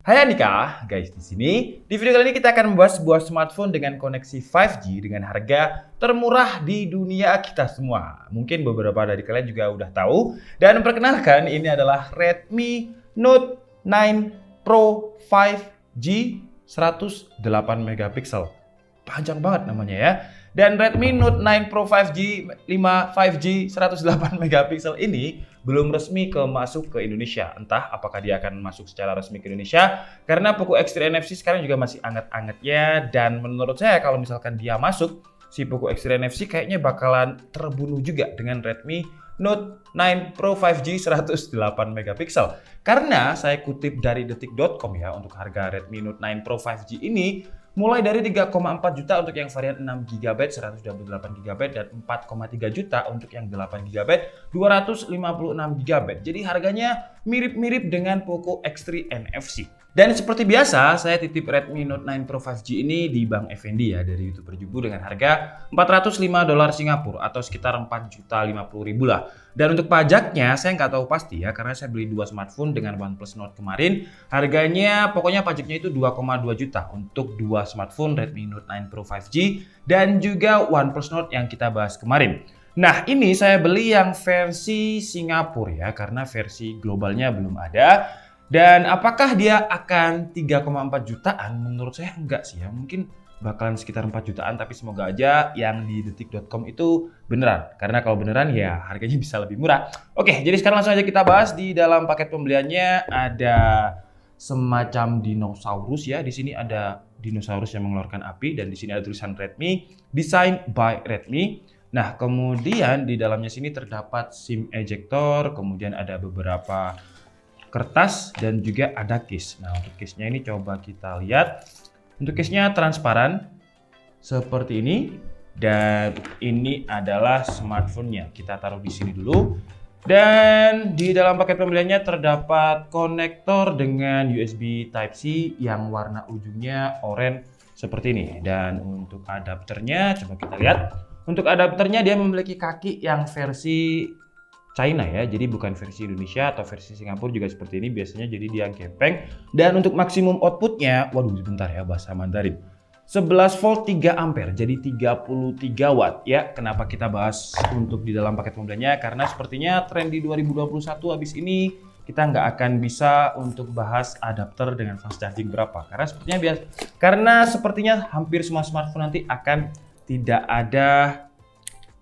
Hai Anika, guys di sini. Di video kali ini kita akan membahas sebuah smartphone dengan koneksi 5G dengan harga termurah di dunia kita semua. Mungkin beberapa dari kalian juga udah tahu. Dan perkenalkan, ini adalah Redmi Note 9 Pro 5G 108 megapiksel. Panjang banget namanya ya. Dan Redmi Note 9 Pro 5G 5G 108 megapiksel ini belum resmi masuk ke Indonesia. Entah apakah dia akan masuk secara resmi ke Indonesia, karena Poco X3 NFC sekarang juga masih anget-angetnya. Dan menurut saya kalau misalkan dia masuk, si Poco X3 NFC kayaknya bakalan terbunuh juga dengan Redmi Note 9 Pro 5G 108 megapiksel. Karena saya kutip dari detik.com ya, untuk harga Redmi Note 9 Pro 5G ini mulai dari 3,4 juta untuk yang varian 6GB, 128GB, dan 4,3 juta untuk yang 8GB, 256GB. Jadi harganya mirip-mirip dengan Poco X3 NFC. Dan seperti biasa, saya titip Redmi Note 9 Pro 5G ini di Bang Effendi ya, dari YouTuber Jubu dengan harga $405 Singapura atau sekitar 4.050.000 lah. Dan untuk pajaknya saya nggak tahu pasti ya, karena saya beli dua smartphone dengan OnePlus Note kemarin. Harganya pokoknya pajaknya itu 2,2 juta untuk dua smartphone Redmi Note 9 Pro 5G dan juga OnePlus Note yang kita bahas kemarin. Nah, ini saya beli yang versi Singapura ya, karena versi globalnya belum ada. Dan apakah dia akan 3,4 jutaan? Menurut saya enggak sih ya, mungkin bakalan sekitar 4 jutaan, tapi semoga aja yang di detik.com itu beneran. Karena kalau beneran ya harganya bisa lebih murah. Oke, jadi sekarang langsung aja kita bahas. Di dalam paket pembeliannya ada semacam dinosaurus ya. Di sini ada dinosaurus yang mengeluarkan api dan di sini ada tulisan Redmi, Designed by Redmi. Nah, kemudian di dalamnya sini terdapat SIM ejector, kemudian ada beberapa kertas dan juga ada case. Nah, untuk case-nya ini coba kita lihat. Untuk case-nya transparan seperti ini dan ini adalah smartphone-nya. Kita taruh di sini dulu. Dan di dalam paket pembeliannya terdapat konektor dengan USB Type-C yang warna ujungnya oranye seperti ini. Dan untuk adapternya coba kita lihat. Untuk adapternya dia memiliki kaki yang versi China ya, jadi bukan versi Indonesia atau versi Singapura juga seperti ini biasanya, jadi dia gepeng. Dan untuk maksimum outputnya, waduh sebentar ya bahasa Mandarin, 11 volt 3 ampere, jadi 33 watt ya. Kenapa kita bahas untuk di dalam paket pembeliannya? Karena sepertinya tren di 2021 habis ini kita nggak akan bisa untuk bahas adapter dengan fast charging berapa. Karena sepertinya hampir semua smartphone nanti akan tidak ada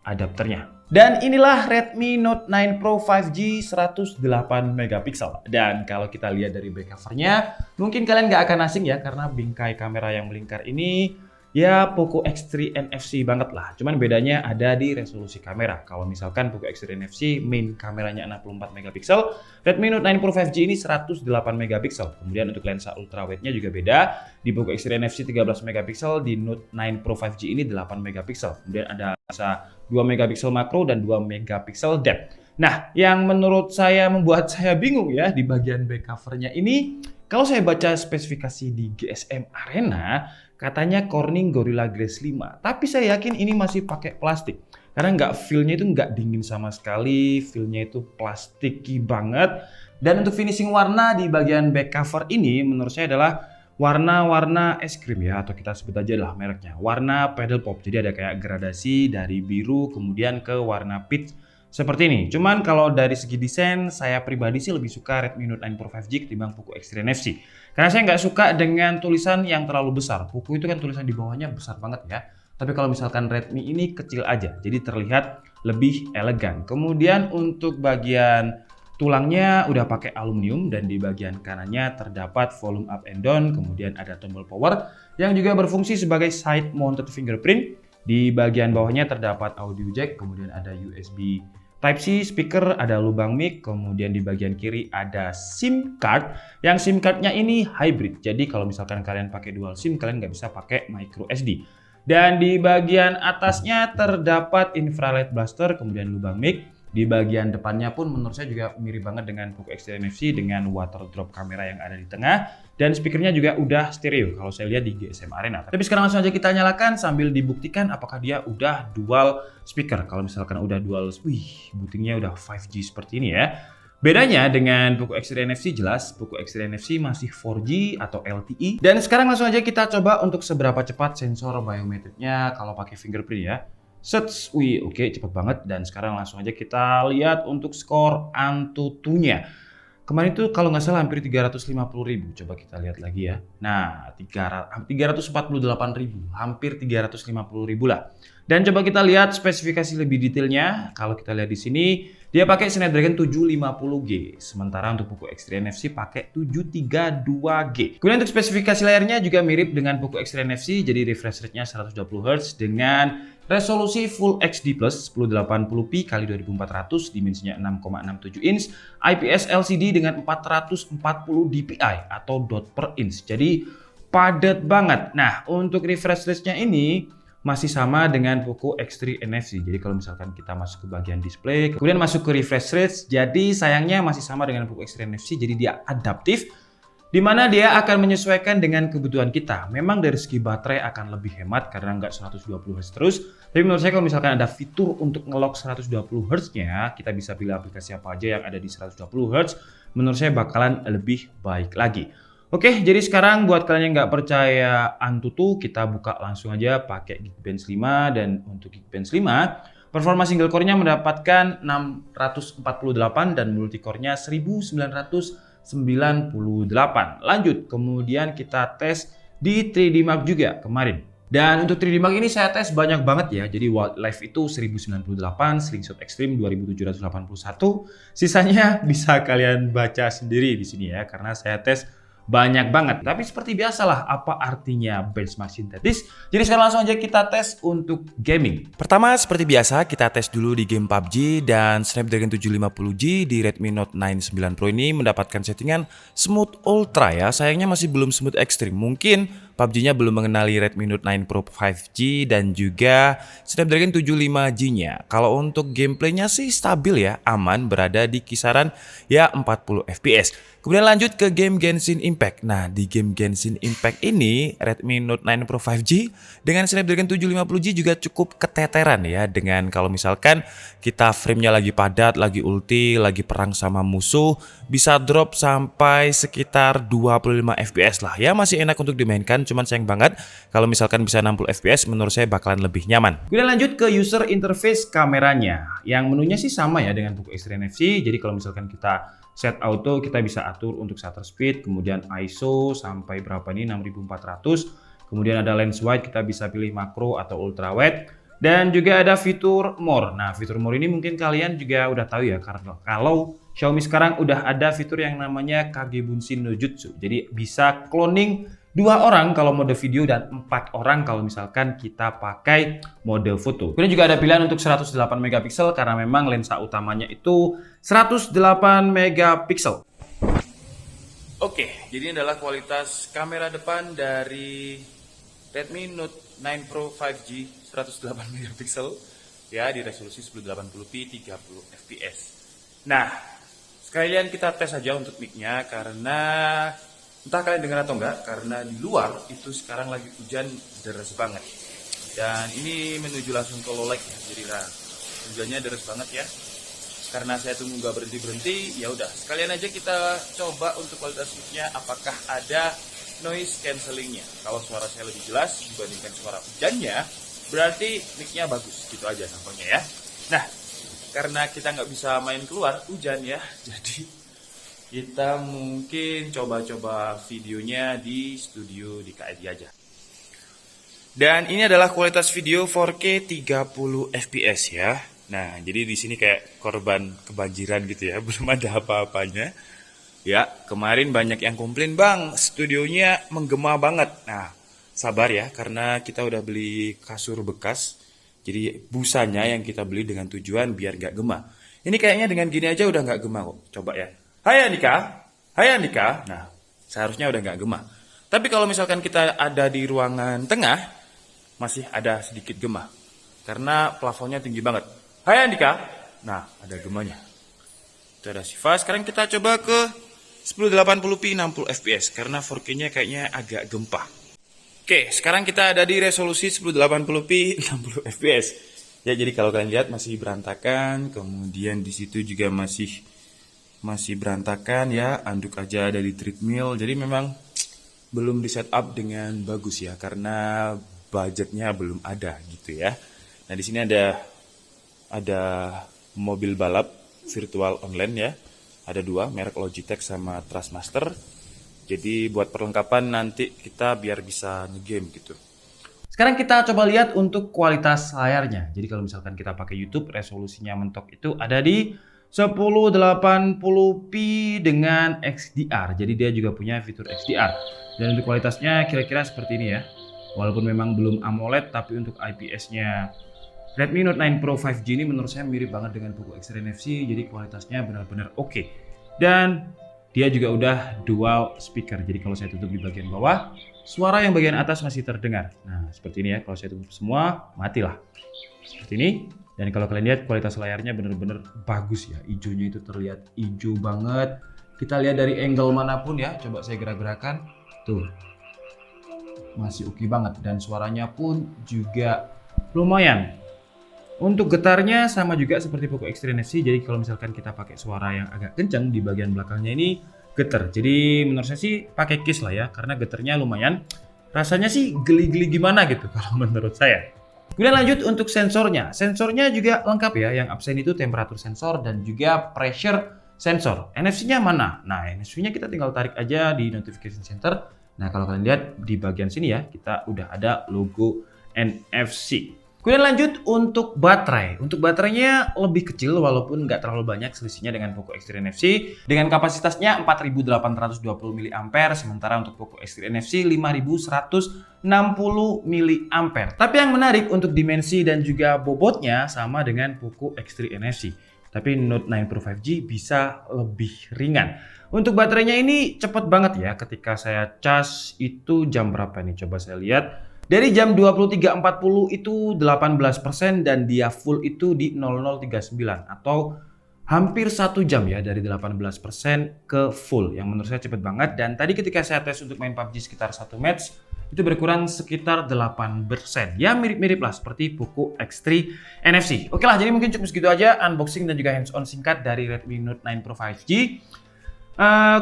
adapternya. Dan inilah Redmi Note 9 Pro 5G 108 megapiksel. Dan kalau kita lihat dari back covernya, mungkin kalian nggak akan asing ya, karena bingkai kamera yang melingkar ini ya Poco X3 NFC banget lah. Cuman bedanya ada di resolusi kamera. Kalau misalkan Poco X3 NFC main kameranya 64 megapiksel, Redmi Note 9 Pro 5G ini 108 megapiksel. Kemudian untuk lensa ultrawide-nya juga beda. Di Poco X3 NFC 13 megapiksel, di Note 9 Pro 5G ini 8 megapiksel. Kemudian ada lensa 2 megapiksel makro dan 2 megapiksel depth. Nah, yang menurut saya membuat saya bingung ya di bagian back covernya ini, kalau saya baca spesifikasi di GSM Arena, katanya Corning Gorilla Glass 5. Tapi saya yakin ini masih pakai plastik. Karena feel-nya itu nggak dingin sama sekali, feel-nya itu plastiki banget. Dan untuk finishing warna di bagian back cover ini menurut saya adalah warna-warna es krim ya, atau kita sebut aja lah mereknya, warna Paddle Pop. Jadi ada kayak gradasi dari biru kemudian ke warna peach seperti ini. Cuman kalau dari segi desain, saya pribadi sih lebih suka Redmi Note 9 Pro 5G ketimbang Poco X3 NFC. Karena saya nggak suka dengan tulisan yang terlalu besar. Poco itu kan tulisan di bawahnya besar banget ya. Tapi kalau misalkan Redmi ini kecil aja, jadi terlihat lebih elegan. Kemudian untuk bagian tulangnya udah pakai aluminium dan di bagian kanannya terdapat volume up and down, kemudian ada tombol power yang juga berfungsi sebagai side mounted fingerprint. Di bagian bawahnya terdapat audio jack, kemudian ada USB Type-C, speaker, ada lubang mic, kemudian di bagian kiri ada SIM card. Yang SIM cardnya ini hybrid, jadi kalau misalkan kalian pakai dual SIM, kalian nggak bisa pakai micro SD. Dan di bagian atasnya terdapat infrared blaster, kemudian lubang mic. Di bagian depannya pun menurut saya juga mirip banget dengan Poco X3 NFC dengan water drop kamera yang ada di tengah. Dan speakernya juga udah stereo kalau saya lihat di GSM Arena. Tapi sekarang langsung aja kita nyalakan sambil dibuktikan apakah dia udah dual speaker. Kalau misalkan udah dual, bootingnya udah 5G seperti ini ya. Bedanya dengan Poco X3 NFC jelas, Poco X3 NFC masih 4G atau LTE. Dan sekarang langsung aja kita coba untuk seberapa cepat sensor biometriknya kalau pakai fingerprint ya. Set, wih, oke, cepet banget. Dan sekarang langsung aja kita lihat untuk skor AnTuTu-nya. Kemarin itu kalau nggak salah hampir 350.000. Coba kita lihat lagi ya. Nah, 348.000, hampir 350.000 lah. Dan coba kita lihat spesifikasi lebih detailnya. Kalau kita lihat di sini, dia pakai Snapdragon 750G. Sementara untuk Poco X3 NFC pakai 732G. Kemudian untuk spesifikasi layarnya juga mirip dengan Poco X3 NFC. Jadi refresh rate-nya 120Hz dengan resolusi Full HD Plus 1080p x 2400, dimensinya 6,67 inch, IPS LCD dengan 440 dpi atau dot per inch. Jadi padat banget. Nah, untuk refresh rate-nya ini masih sama dengan Poco X3 NFC. Jadi kalau misalkan kita masuk ke bagian display, kemudian masuk ke refresh rate, jadi sayangnya masih sama dengan Poco X3 NFC. Jadi dia adaptif, di mana dia akan menyesuaikan dengan kebutuhan kita. Memang dari segi baterai akan lebih hemat karena nggak 120 Hz terus. Tapi menurut saya kalau misalkan ada fitur untuk nge-lock 120 Hz-nya, kita bisa pilih aplikasi apa aja yang ada di 120 Hz. Menurut saya bakalan lebih baik lagi. Oke, jadi sekarang buat kalian yang nggak percaya AnTuTu, kita buka langsung aja pakai Geekbench 5. Dan untuk Geekbench 5, performa single core-nya mendapatkan 648 dan multicore-nya 1998. Lanjut, kemudian kita tes di 3D Mark juga kemarin. Dan untuk 3D Mark ini saya tes banyak banget ya. Jadi wildlife itu 1098, slingshot extreme 2781. Sisanya bisa kalian baca sendiri di sini ya, karena saya tes banyak banget. Tapi seperti biasalah, apa artinya benchmark sintetis? Jadi sekarang langsung aja kita tes untuk gaming. Pertama seperti biasa kita tes dulu di game PUBG, dan Snapdragon 750G di Redmi Note 9 9 Pro ini mendapatkan settingan Smooth Ultra ya. Sayangnya masih belum Smooth Extreme. Mungkin PUBG-nya belum mengenali Redmi Note 9 Pro 5G dan juga Snapdragon 75G-nya. Kalau untuk gameplaynya sih stabil ya, aman, berada di kisaran ya 40 fps. Kemudian lanjut ke game Genshin Impact. Nah, di game Genshin Impact ini Redmi Note 9 Pro 5G dengan Snapdragon 750G juga cukup keteteran ya, dengan kalau misalkan kita frame-nya lagi padat, lagi ulti, lagi perang sama musuh, bisa drop sampai sekitar 25 fps lah. Ya masih enak untuk dimainkan, cuman sayang banget kalau misalkan bisa 60 fps, menurut saya bakalan lebih nyaman. Kemudian lanjut ke user interface kameranya. Yang menunya sih sama ya dengan Poco X3 NFC. Jadi kalau misalkan kita set auto, kita bisa atur untuk shutter speed, kemudian ISO sampai berapa ini, 6400. Kemudian ada lens wide, kita bisa pilih makro atau ultra wide. Dan juga ada fitur more. Nah, fitur more ini mungkin kalian juga udah tahu ya, karena kalau Xiaomi sekarang udah ada fitur yang namanya Kage Bunshin no Jutsu. Jadi bisa cloning 2 orang kalau mode video dan 4 orang kalau misalkan kita pakai mode foto. Kemudian juga ada pilihan untuk 108 megapiksel karena memang lensa utamanya itu 108 megapiksel. Oke, jadi ini adalah kualitas kamera depan dari Redmi Note 9 Pro 5G 108 megapiksel ya, di resolusi 1080p 30 fps. Nah, sekalian kita tes aja untuk mic-nya karena entah kalian dengar atau enggak, karena di luar itu sekarang lagi hujan deras banget. Dan ini menuju langsung ke Lolek ya. Jadi lah, hujannya deras banget ya. Karena saya tunggu nggak berhenti-berhenti, ya udah sekalian aja kita coba untuk kualitas mic-nya apakah ada noise cancellingnya. Kalau suara saya lebih jelas dibandingkan suara hujannya, berarti mic-nya bagus. Gitu aja tampaknya ya. Nah, karena kita nggak bisa main keluar hujan ya, jadi kita mungkin coba-coba videonya di studio di KID aja. Dan ini adalah kualitas video 4K 30 fps ya. Nah, jadi di sini kayak korban kebanjiran gitu ya, belum ada apa-apanya. Ya, kemarin banyak yang komplain, "Bang, studionya menggema banget." Nah, sabar ya, karena kita udah beli kasur bekas. Jadi busanya yang kita beli dengan tujuan biar gak gema. Ini kayaknya dengan gini aja udah gak gema kok. Coba ya. Hai Andika. Nah, seharusnya udah gak gema. Tapi kalau misalkan kita ada di ruangan tengah, masih ada sedikit gema. Karena plafonnya tinggi banget. Hai Andika. Nah, ada gemanya. Itu ada Siva. Sekarang kita coba ke 1080p 60 fps. Karena 4K-nya kayaknya agak gempa. Oke, sekarang kita ada di resolusi 1080p 60 fps. Ya, jadi kalau kalian lihat masih berantakan. Kemudian di situ juga masih masih berantakan ya, anduk aja ada di treadmill. Jadi memang belum di setup dengan bagus ya, karena budgetnya belum ada gitu ya. Nah di sini ada mobil balap virtual online ya. Ada dua, merek Logitech sama Trustmaster. Jadi buat perlengkapan nanti kita biar bisa ngegame gitu. Sekarang kita coba lihat untuk kualitas layarnya. Jadi kalau misalkan kita pakai YouTube, resolusinya mentok itu ada di 1080p dengan XDR. Jadi dia juga punya fitur XDR. Dan untuk kualitasnya kira-kira seperti ini ya. Walaupun memang belum AMOLED, tapi untuk IPS-nya Redmi Note 9 Pro 5G ini menurut saya mirip banget dengan Poco X3 NFC. Jadi kualitasnya benar-benar oke. Dan dia juga udah dual speaker. Jadi kalau saya tutup di bagian bawah, suara yang bagian atas masih terdengar. Nah, seperti ini ya. Kalau saya tutup semua, matilah. Seperti ini. Dan kalau kalian lihat kualitas layarnya benar-benar bagus ya. Hijaunya itu terlihat hijau banget. Kita lihat dari angle manapun ya. Coba saya gerak-gerakan. Tuh. Masih oke banget. Dan suaranya pun juga lumayan. Untuk getarnya sama juga seperti Poco X3 NFC. Jadi kalau misalkan kita pakai suara yang agak kencang di bagian belakangnya ini getar. Jadi menurut saya sih pakai case lah ya, karena getarnya lumayan. Rasanya sih geli-geli gimana gitu kalau menurut saya. Kemudian lanjut untuk sensornya. Sensornya juga lengkap ya. Yang absen itu temperatur sensor dan juga pressure sensor. NFC-nya mana? Nah, NFC-nya kita tinggal tarik aja di notification center. Nah, kalau kalian lihat di bagian sini ya, kita udah ada logo NFC. Kemudian lanjut untuk baterai. Untuk baterainya lebih kecil walaupun nggak terlalu banyak selisihnya dengan Poco X3 NFC. Dengan kapasitasnya 4820 mAh, sementara untuk Poco X3 NFC 5160 mAh. Tapi yang menarik untuk dimensi dan juga bobotnya sama dengan Poco X3 NFC. Tapi Note 9 Pro 5G bisa lebih ringan. Untuk baterainya ini cepat banget ya. Ketika saya cas itu jam berapa nih? Coba saya lihat. Dari jam 23.40 itu 18% dan dia full itu di 00.39 atau hampir 1 jam ya dari 18% ke full, yang menurut saya cepet banget. Dan tadi ketika saya tes untuk main PUBG sekitar 1 match itu berkurang sekitar 8%. Ya mirip-mirip lah seperti Poco X3 NFC. Oke lah, jadi mungkin cukup segitu aja unboxing dan juga hands-on singkat dari Redmi Note 9 Pro 5G.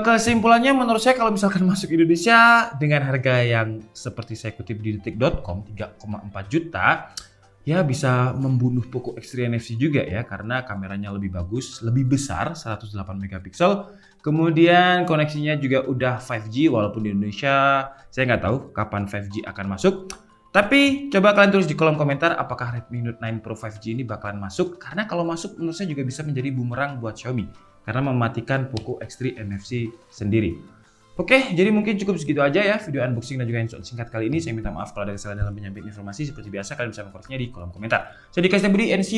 Kesimpulannya menurut saya kalau misalkan masuk Indonesia dengan harga yang seperti saya kutip di detik.com 3,4 juta ya bisa membunuh Poco X3 NFC juga ya, karena kameranya lebih bagus, lebih besar 108 megapiksel. Kemudian koneksinya juga udah 5G walaupun di Indonesia saya nggak tahu kapan 5G akan masuk. Tapi coba kalian tulis di kolom komentar apakah Redmi Note 9 Pro 5G ini bakalan masuk, karena kalau masuk menurut saya juga bisa menjadi bumerang buat Xiaomi karena mematikan Poco X3 NFC sendiri. Oke, jadi mungkin cukup segitu aja ya video unboxing dan juga hands-on singkat kali ini. Saya minta maaf kalau ada kesalahan dalam penyampaian informasi. Seperti biasa kalian bisa mengkoreksinya di kolom komentar. Saya Dika Budi, NC